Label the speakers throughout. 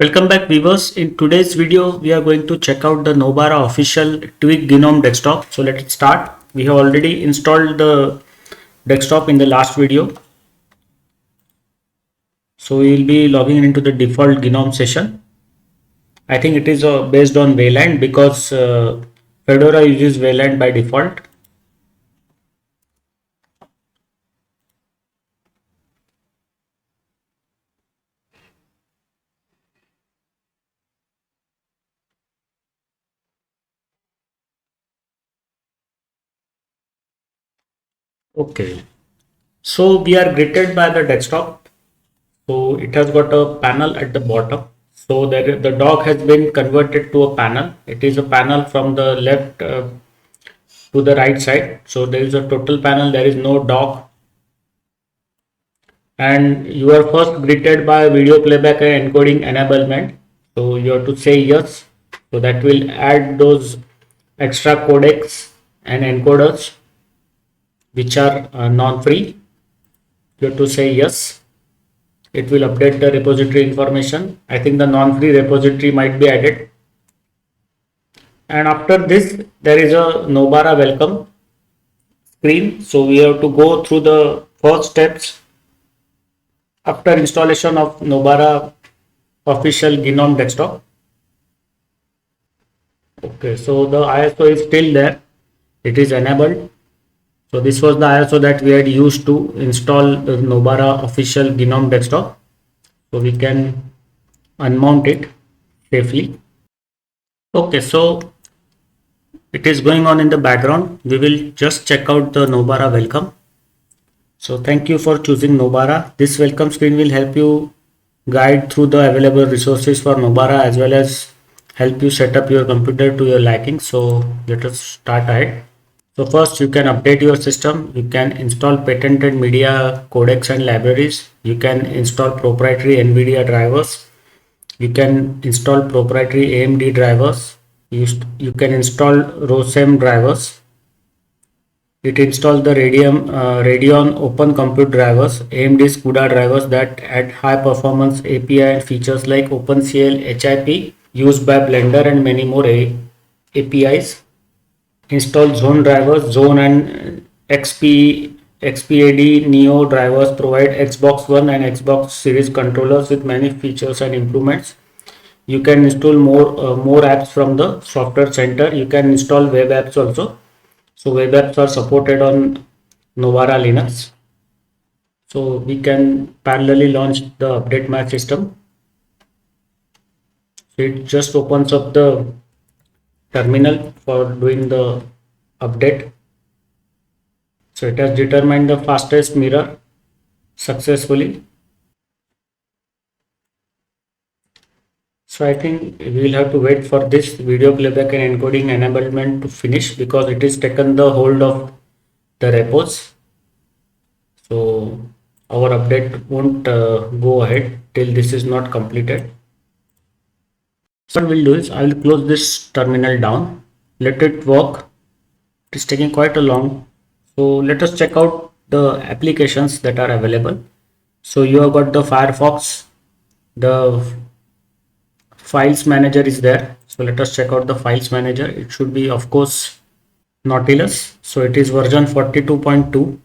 Speaker 1: Welcome back viewers. In today's video we are going to check out the Nobara official Tweak Gnome desktop. So let's start. We have already installed the desktop in the last video. So we will be logging into the default Gnome session. I think it is based on Wayland because Fedora uses Wayland by default. Okay. So we are greeted by the desktop. So it has got a panel at the bottom. So the dog has been converted to a panel. It is a panel from the left to the right side. So there is a total panel. There is no dog. And you are first greeted by video playback and encoding enablement. So you have to say yes. So that will add those extra codecs and encoders which are non-free. You have to say yes. It will update the repository information. I think the non-free repository might be added. And after this, there is a Nobara welcome screen. So we have to go through the first steps after installation of Nobara official Gnome desktop. Okay, so the ISO is still there. It is enabled. So this was the ISO that we had used to install the Nobara official Gnome desktop. So we can unmount it safely. Okay, so it is going on in the background. We will just check out the Nobara welcome. So thank you for choosing Nobara. This welcome screen will help you guide through the available resources for Nobara as well as help you set up your computer to your liking. So let us start ahead. So first you can update your system. You can install patented media codecs and libraries. You can install proprietary NVIDIA drivers. You can install proprietary AMD drivers. You can install ROSM drivers. It installs the Radeon Open Compute drivers, AMD CUDA drivers that add high performance API and features like OpenCL, HIP used by Blender and many more APIs. Install Zone drivers, Zone and XPAD Neo drivers provide Xbox One and Xbox Series controllers with many features and improvements. You can install more apps from the software center. You can install web apps also. So web apps are supported on Nobara Linux. So we can parallelly launch the update my system. So it just opens up the terminal for doing the update. So it has determined the fastest mirror successfully. So I think we will have to wait for this video playback and encoding enablement to finish because it is taken the hold of the repos. So our update won't go ahead till this is not completed. So what we'll do is I will close this terminal down, let it work. It is taking quite a long. So let us check out the applications that are available. So you have got the Firefox, the files manager is there. So let us check out the files manager. It should be of course Nautilus. So it is version 42.2.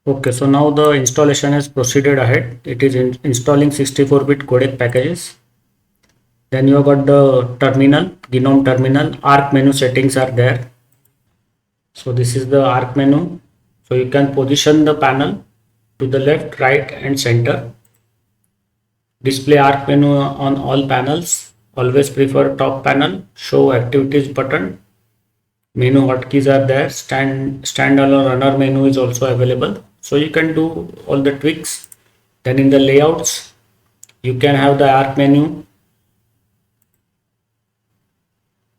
Speaker 1: Okay, so now the installation has proceeded ahead. It is installing 64-bit codec packages. Then you have got the terminal, Gnome terminal, arc menu settings are there. So this is the arc menu. So you can position the panel to the left, right and center. Display arc menu on all panels. Always prefer top panel. Show activities button. Menu hotkeys are there. Standalone runner menu is also available. So you can do all the tweaks. Then in the layouts, you can have the arc menu.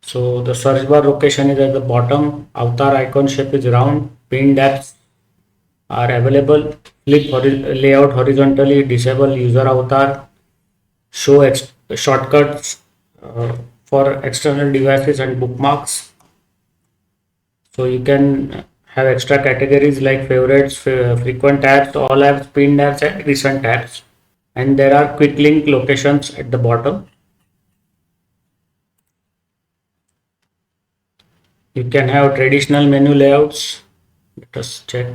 Speaker 1: So the search bar location is at the bottom. Avatar icon shape is round. Pinned apps are available. Flip layout horizontally. Disable user avatar. Show shortcuts for external devices and bookmarks. So you can have extra categories like favorites, frequent tabs, all apps, pinned apps, and recent tabs. And there are quick link locations at the bottom. You can have traditional menu layouts. Let us check.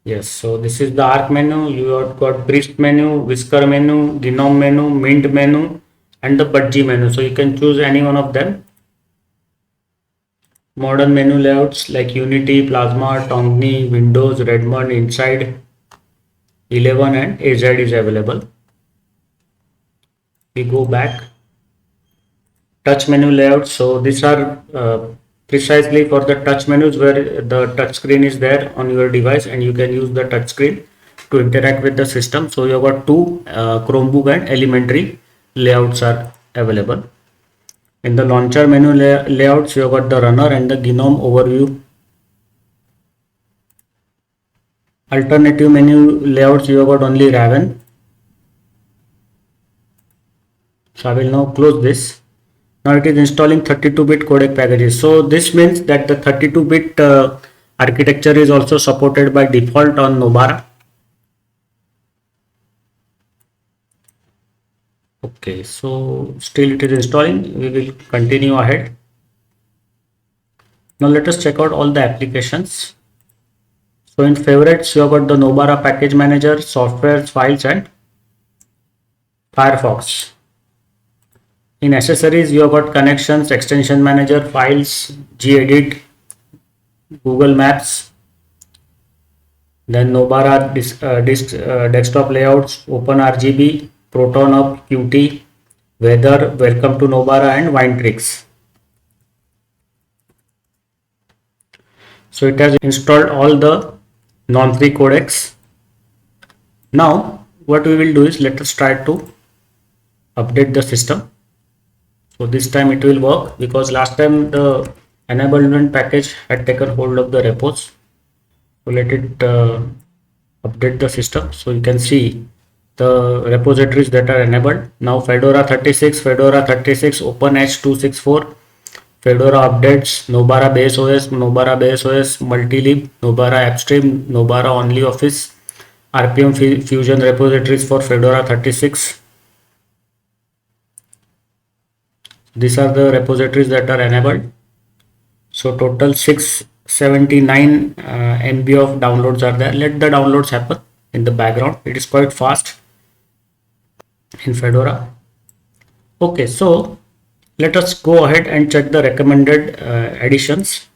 Speaker 1: Yes, so this is the arc menu. You have got Priest menu, Whisker menu, Gnome menu, Mint menu, and the Budgie menu. So you can choose any one of them. Modern menu layouts like Unity, Plasma, Tongni, Windows, Redmond, Inside 11 and AZ is available. We go back. Touch menu layouts. So these are precisely for the touch menus where the touch screen is there on your device and you can use the touch screen to interact with the system. So you have got two Chromebook and elementary layouts are available. In the launcher menu layouts, you have got the runner and the Gnome overview. Alternative menu layouts, you have got only Raven. So I will now close this. Now it is installing 32-bit codec packages. So this means that the 32-bit architecture is also supported by default on Nobara. Okay, so still it is installing. We will continue ahead. Now let us check out all the applications. So in favorites, you have got the Nobara package manager, software, files, and Firefox. In accessories, you have got connections, extension manager, files, gedit, Google Maps, then Nobara desktop layouts, OpenRGB, ProtonUp, Qt, weather, welcome to Nobara, and Windtricks. So it has installed all the non-free codecs. Now what we will do is let us try to update the system. So this time it will work because last time the enablement package had taken hold of the repos. So let it update the system. So you can see the repositories that are enabled. Now Fedora 36, Fedora 36, OpenH264, Fedora updates, Nobara base OS, Nobara base OS, Multilib, Nobara AppStream, Nobara Only Office, RPM Fusion repositories for Fedora 36. These are the repositories that are enabled. So total 679 MB of downloads are there. Let the downloads happen in the background. It is quite fast in Fedora. Okay, so let us go ahead and check the recommended additions.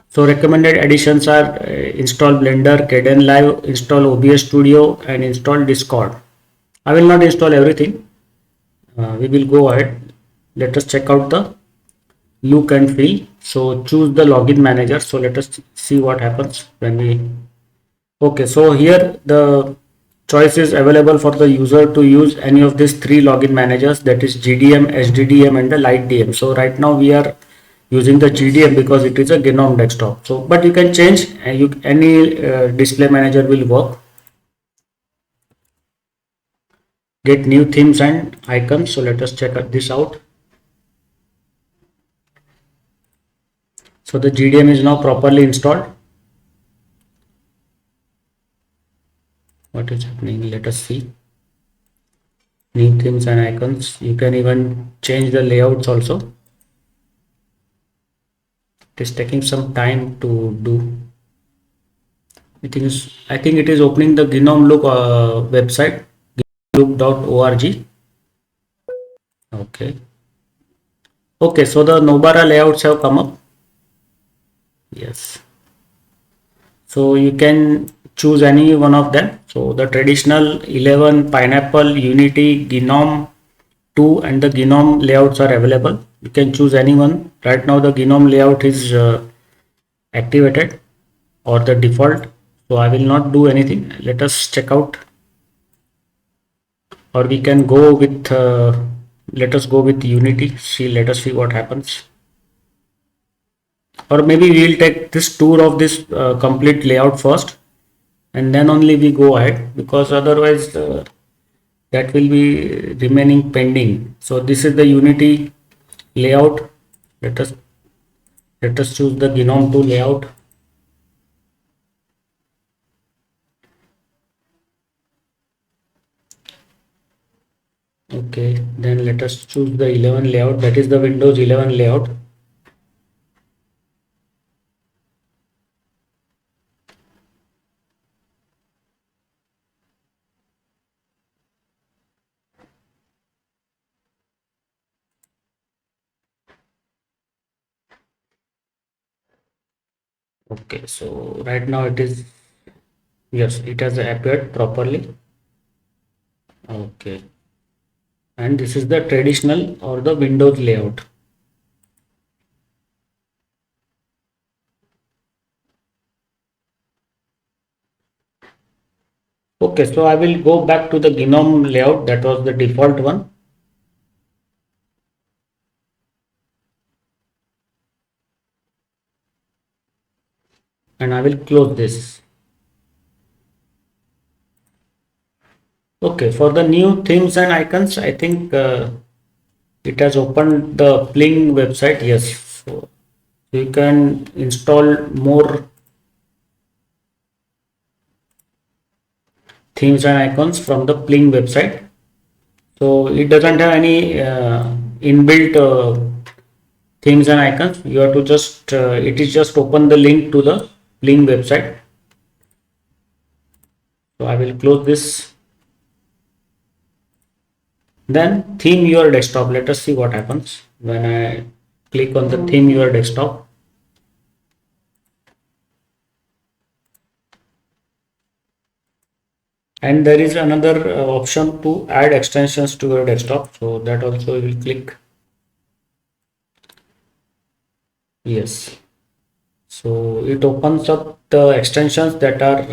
Speaker 1: So recommended additions are install Blender, Kdenlive, install OBS Studio, and install Discord. I will not install everything. We will go ahead. Let us check out the look and feel. So choose the login manager. So let us see what happens when we. Okay, so here the choice is available for the user to use any of these three login managers, that is GDM, SDDM, and the Light DM. So right now we are using the GDM because it is a Gnome desktop. So but you can change any display manager will work. Get new themes and icons. So let us check this out. So the GDM is now properly installed. What is happening? Let us see. New themes and icons. You can even change the layouts also. It is taking some time to do. I think it is opening the Gnome Look website, gnomelook.org. Okay. Okay, so the Nobara layouts have come up. Yes. So you can choose any one of them. So the traditional 11, Pineapple, Unity, Gnome 2 and the Gnome layouts are available. You can choose any one. Right now the Gnome layout is activated or the default. So I will not do anything. Let us check out, or we can go with let us go with Unity. Let us see what happens. Or maybe we will take this tour of this complete layout first and then only we go ahead, because otherwise that will be remaining pending. So this is the Unity layout. Let us Let us choose the Gnome 2 layout. Okay, then let us choose the 11 layout, that is the Windows 11 layout. Okay, so right now it is, yes, it has appeared properly. Okay, and this is the traditional or the Windows layout. Okay, so I will go back to the Gnome layout, that was the default one. And I will close this. Okay, for the new themes and icons, I think it has opened the Pling website. Yes, so you can install more themes and icons from the Pling website. So it doesn't have any inbuilt themes and icons. You have to just it is just open the link to the Pling website. So I will close this. Then theme your desktop. Let us see what happens when I click on the theme your desktop. And there is another option to add extensions to your desktop. So that also we will click. Yes. So it opens up the extensions that are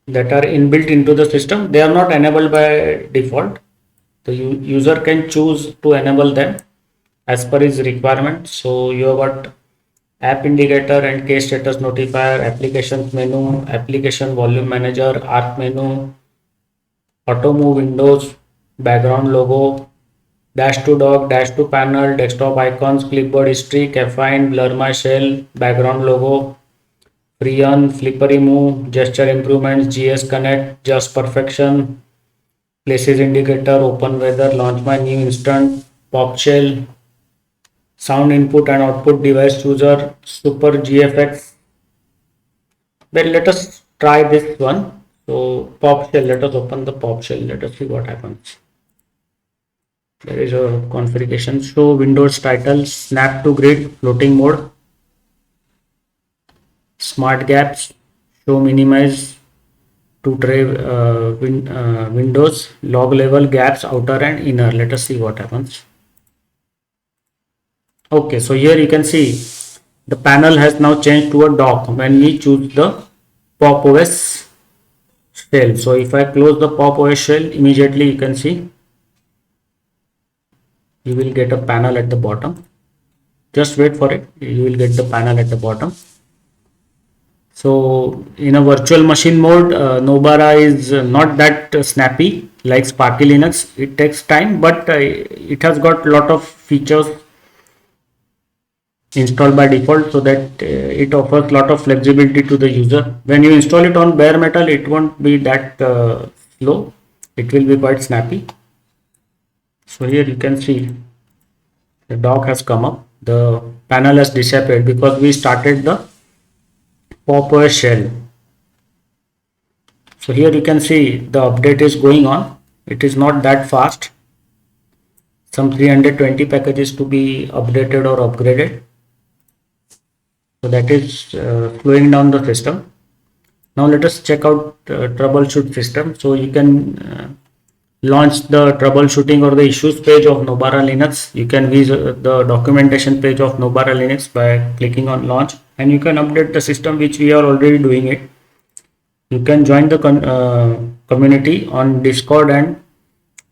Speaker 1: inbuilt into the system. They are not enabled by default. The user can choose to enable them as per his requirement. So you have got app indicator and case status notifier, applications menu, application volume manager, arc menu, auto move windows, background logo, dash to dock, dash to panel, desktop icons, clipboard history, caffeine, blur my shell, background logo, Freon, Flippery Move, Gesture Improvements, GS Connect, Just Perfection, Places Indicator, Open Weather, Launch My New Instant, Pop Shell, Sound Input and Output Device Chooser, Super GFX. Then let us try this one. So Pop Shell, let us open the Pop Shell. Let us see what happens. There is a configuration. Show Windows title, Snap to Grid, Floating Mode, Smart Gaps, Show Minimize, to tray windows, log level, gaps, outer and inner. Let us see what happens. Okay, so here you can see the panel has now changed to a dock when we choose the Pop OS shell. So if I close the Pop OS shell, immediately you can see you will get a panel at the bottom. Just wait for it, you will get the panel at the bottom. So in a virtual machine mode, Nobara is not that snappy like Sparky Linux. It takes time, but it has got a lot of features installed by default, so that it offers a lot of flexibility to the user. When you install it on bare metal, it won't be that slow. It will be quite snappy. So here you can see the dock has come up. The panel has disappeared because we started the Pop OS shell. So here you can see the update is going on. It is not that fast. Some 320 packages to be updated or upgraded. So that is slowing down the system. Now let us check out troubleshoot system. So you can launch the troubleshooting or the issues page of Nobara Linux. You can visit the documentation page of Nobara Linux by clicking on launch, and you can update the system, which we are already doing it. You can join the community on Discord and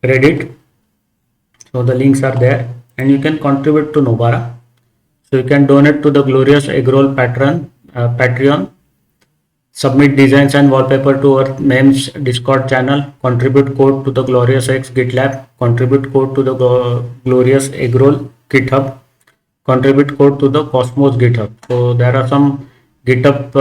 Speaker 1: Reddit. So the links are there, and you can contribute to Nobara. So you can donate to the Glorious Eggroll Patreon, submit designs and wallpaper to our memes Discord channel, contribute code to the Glorious X GitLab, contribute code to the Glorious Eggroll GitHub, contribute code to the Cosmos GitHub. So there are some GitHub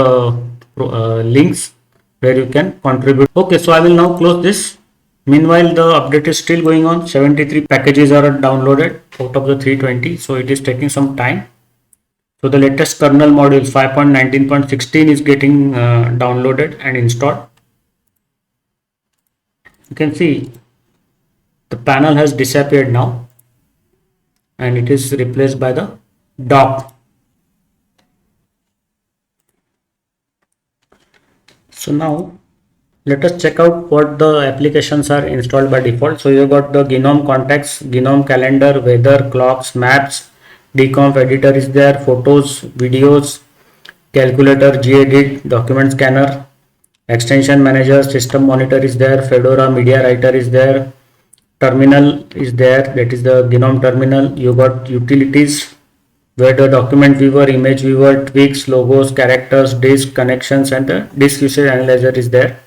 Speaker 1: links where you can contribute. Okay, so I will now close this. Meanwhile, the update is still going on. 73 packages are downloaded out of the 320, so it is taking some time. So the latest kernel modules 5.19.16 is getting downloaded and installed. You can see the panel has disappeared now and it is replaced by the dock. So now let us check out what the applications are installed by default. So you got the Gnome contacts, Gnome calendar, weather, clocks, maps, decomp editor is there, photos, videos, calculator, gedit, document scanner, extension manager, system monitor is there, Fedora media writer is there, terminal is there, that is the Gnome terminal. You got utilities where the document viewer, image viewer, tweaks, logos, characters, disk connections, and the disk usage analyzer is there.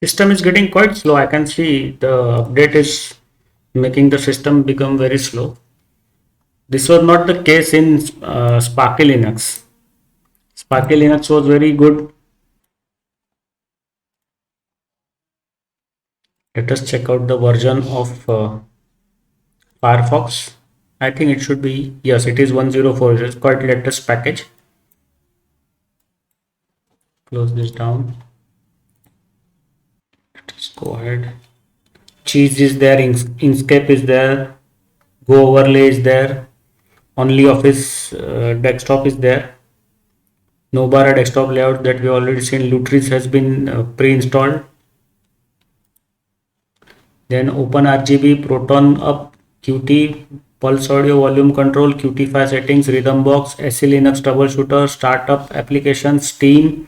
Speaker 1: System is getting quite slow. I can see the update is making the system become very slow. This was not the case in Sparky Linux. Sparky Linux was very good. Let us check out the version of Firefox. I think it should be, yes, it is 104. It is quite latest package. Close this down. Let's go ahead. Cheese is there, Inkscape is there, Go overlay is there, Only Office desktop is there, Nobara desktop layout that we already seen, Lutris has been pre-installed. Then OpenRGB, Proton Up, Qt, Pulse Audio volume control, Qt5 settings, Rhythm Box, SE Linux troubleshooter, startup applications, Steam,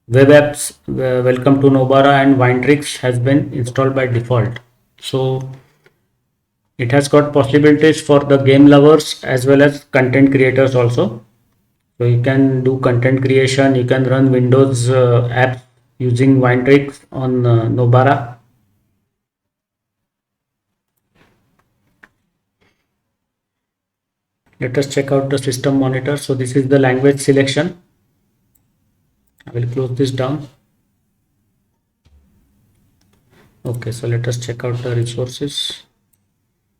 Speaker 1: web apps, welcome to Nobara, and Windrix has been installed by default. So it has got possibilities for the game lovers as well as content creators also. So you can do content creation, you can run Windows apps using Windrix on Nobara. Let us check out the system monitor. So this is the language selection. I will close this down. Okay, so let us check out the resources.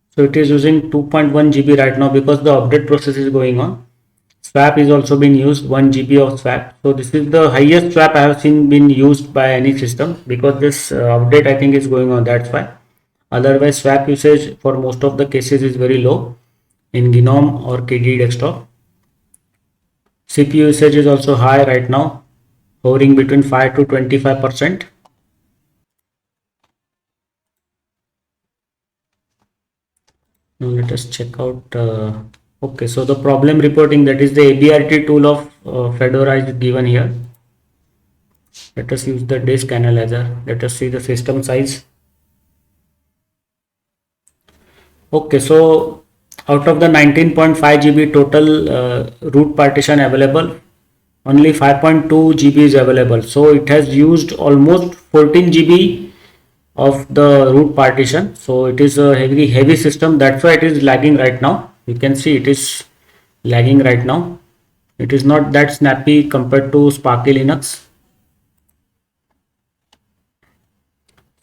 Speaker 1: So it is using 2.1 GB right now because the update process is going on. Swap is also being used, 1 GB of swap. So this is the highest swap I have seen been used by any system because this update I think is going on, that's why. Otherwise swap usage for most of the cases is very low in Gnome or KDE desktop. CPU usage is also high right now, hovering between 5 to 25%. Now let us check out. Okay, so the problem reporting, that is the ABRT tool of Fedora is given here. Let us use the disk analyzer. Let us see the system size. Okay, so out of the 19.5 GB total root partition available, only 5.2 GB is available. So it has used almost 14 GB of the root partition. So it is a heavy system. That's why it is lagging right now. You can see it is lagging right now. It is not that snappy compared to Sparky Linux.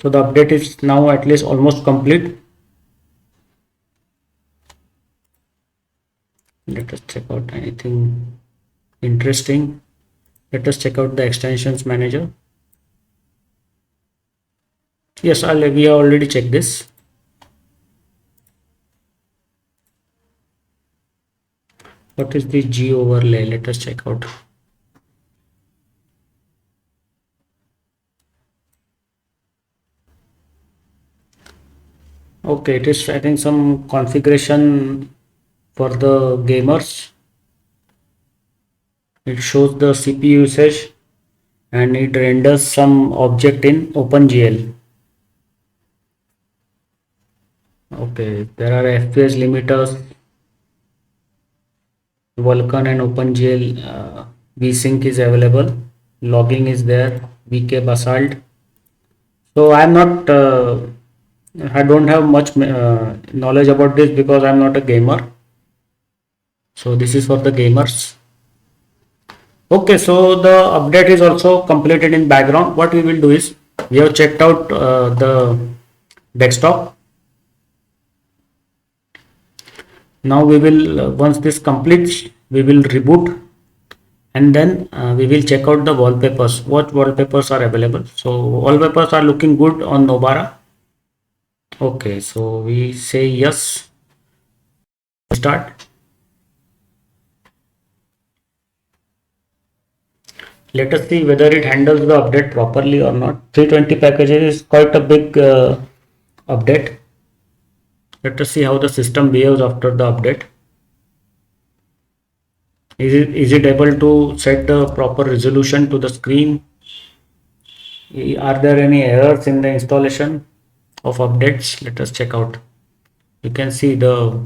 Speaker 1: So the update is now at least almost complete. Let us check out anything interesting. Let us check out the extensions manager. Yes, we have already checked this. What is the G overlay? Let us check out. Okay, it is I think some configuration for the gamers. It shows the CPU usage and it renders some object in OpenGL. Okay, there are FPS limiters, Vulkan and OpenGL vsync is available, logging is there, VK Basalt. So I am not I don't have much knowledge about this because I'm not a gamer. So this is for the gamers. Okay, so the update is also completed in background. What we will do is we have checked out the desktop. Now we will once this completes, we will reboot, and then we will check out the wallpapers. What wallpapers are available? So wallpapers are looking good on Nobara. Okay, so we say yes. Start. Let us see whether it handles the update properly or not. 320 packages is quite a big update. Let us see how the system behaves after the update. Is it able to set the proper resolution to the screen? Are there any errors in the installation of updates? Let us check out. You can see the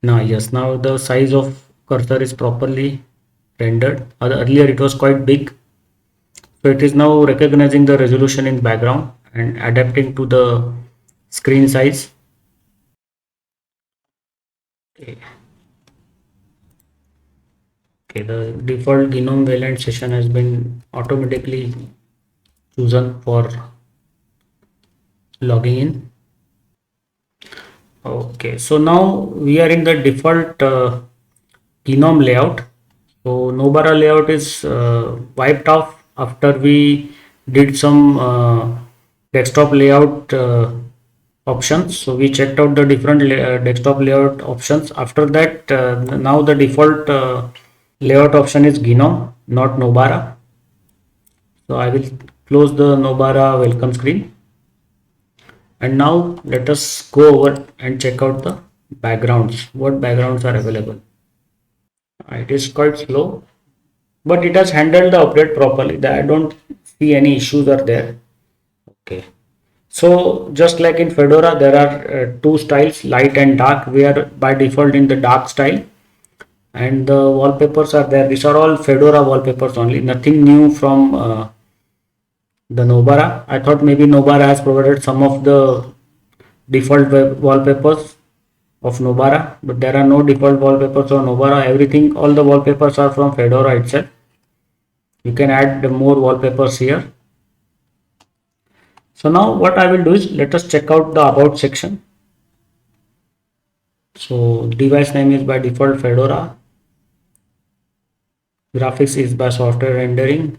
Speaker 1: now the size of cursor is properly rendered. Earlier it was quite big, so it is now recognizing the resolution in background and adapting to the screen size. Okay. Okay, the default Gnome variant session has been automatically chosen for logging in. Okay, so now we are in the default Gnome layout. So Nobara layout is wiped off after we did some desktop layout options. So we checked out the different desktop layout options. After that, now the default layout option is Gnome, not Nobara. So I will close the Nobara welcome screen. And now let us go over and check out the backgrounds. What backgrounds are available? It is quite slow, but it has handled the update properly. I don't see any issues are there. Okay. So just like in Fedora, there are two styles, light and dark. We are by default in the dark style, and the wallpapers are there. These are all Fedora wallpapers only. Nothing new from the Nobara. I thought maybe Nobara has provided some of the default wallpapers of Nobara, but there are no default wallpapers on Nobara. Everything, all the wallpapers are from Fedora itself. You can add more wallpapers here. So now what I will do is let us check out the about section. So device name is by default Fedora. Graphics is by software rendering.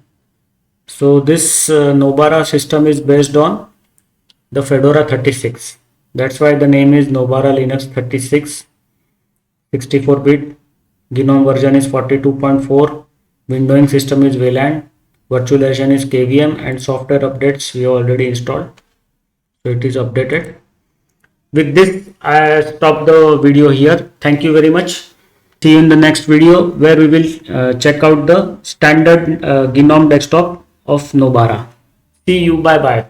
Speaker 1: So this Nobara system is based on the Fedora 36. That's why the name is Nobara Linux 36 64-bit. Gnome version is 42.4. Windowing system is VLAN. Virtualization is KVM, and software updates we have already installed. So it is updated. With this, I stop the video here. Thank you very much. See you in the next video where we will check out the standard Gnome desktop of Nobara. See you. Bye bye.